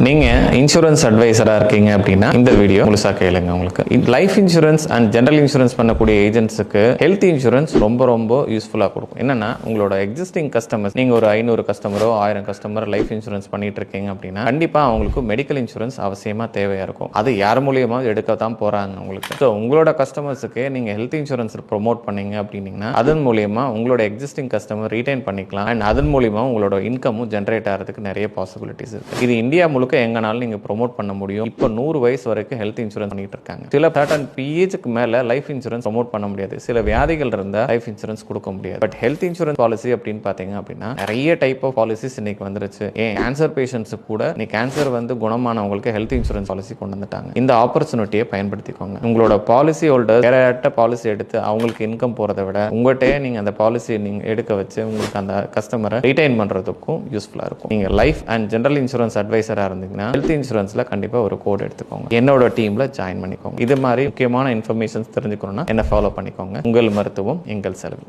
நீங்க இன்சூரன்ஸ் அட்வைசரா இருக்கீங்க அப்படின்னா இந்த வீடியோ முழுசா கேளுங்க. உங்களுக்கு life insurance and general insurance பண்ணக்கூடிய ஏஜென்ட்ஸுக்கு ஹெல்த் இன்சூரன்ஸ் ரொம்ப யூஸ்ஃபுல்லா கொடுக்கும். என்னன்னா உங்களோட எக்ஸிஸ்டிங் கஸ்டமர்ஸ், நீங்க ஒரு 500 கஸ்டமரோ 1000 கஸ்டமர் லைஃப் இன்சூரன்ஸ் பண்ணிட்டு இருக்கீங்க அப்படின்னா கண்டிப்பா அவங்களுக்கு மெடிக்கல் இன்சூரன்ஸ் அவசியமா தேவையா இருக்கும். அது யார் மூலியமா எடுக்க தான் போறாங்க உங்களுக்கு. ஸோ உங்களோட கஸ்டமர்ஸுக்கு நீங்க ஹெல்த் இன்சூரன்ஸ் ப்ரொமோட் பண்ணீங்க அப்படின்னீங்கன்னா அதன் மூலியமா உங்களோட எக்ஸிஸ்டிங் கஸ்டமர் ரீடைன் பண்ணிக்கலாம் அண்ட் அதன் மூலியமா உங்களோட இன்கமும் ஜென்ரேட் ஆகிறதுக்கு நிறைய பாசிபிலிட்டிஸ் இருக்கு. இது இந்தியா முழுக்க எங்கனாலும் நீங்க ப்ரோமோட் பண்ண முடியும். இப்போ 100 வயசு வரைக்கும் ஹெல்த் இன்சூரன்ஸ் பண்ணிட்டு இருக்காங்க. சில சர்டன் ஏஜ்க்கு மேல லைஃப் இன்சூரன்ஸ் ப்ரோமோட் பண்ண முடியாது. சில வியாதிகள் இருந்தா லைஃப் இன்சூரன்ஸ் கொடுக்க முடியாது. பட் ஹெல்த் இன்சூரன்ஸ் பாலிசி அப்படின்னு பாத்தீங்க அப்படின்னா நிறைய டைப் ஆஃப் பாலிசிஸ் இன்னைக்கு வந்துருச்சு. கேன்சர் பேஷண்ட்ஸ் கூட நீ கேன்சர் குணமானவங்களுக்கு ஹெல்த் இன்சூரன்ஸ் பாலிசி கொண்டு வந்துட்டாங்க. இந்த ஆப்பர்ச்சுனிட்டியை பயன்படுத்திக்கோங்க. உங்களோட பாலிசி ஹோல்டர் வேற பாலிசி எடுத்து அவங்களுக்கு இன்கம் போறதை விட உங்கள்கிட்ட நீங்க அந்த பாலிசி நீங்க எடுக்க வச்சு உங்களுக்கு அந்த கஸ்டமரை ரிட்டைன் பண்றதுக்கும் யூஸ்ஃபுல்லா இருக்கும். நீங்க லைஃப் அண்ட் ஜெனரல் இன்சூரன்ஸ் அட்வைசரா இருந்தீங்கன்னா ஹெல்த் இன்சூரன்ஸ்ல கண்டிப்பா ஒரு கோட் எடுத்துக்கோங்க. என்னோட டீம்ல ஜாயின் பண்ணிக்கோங்க. இது மாதிரி முக்கியமான இன்ஃபர்மேஷன்ஸ் தெரிஞ்சுக்கணும்னா என்ன ஃபாலோ பண்ணிக்கோங்க. உங்கள் மருத்துவம் எங்கள் செலவு.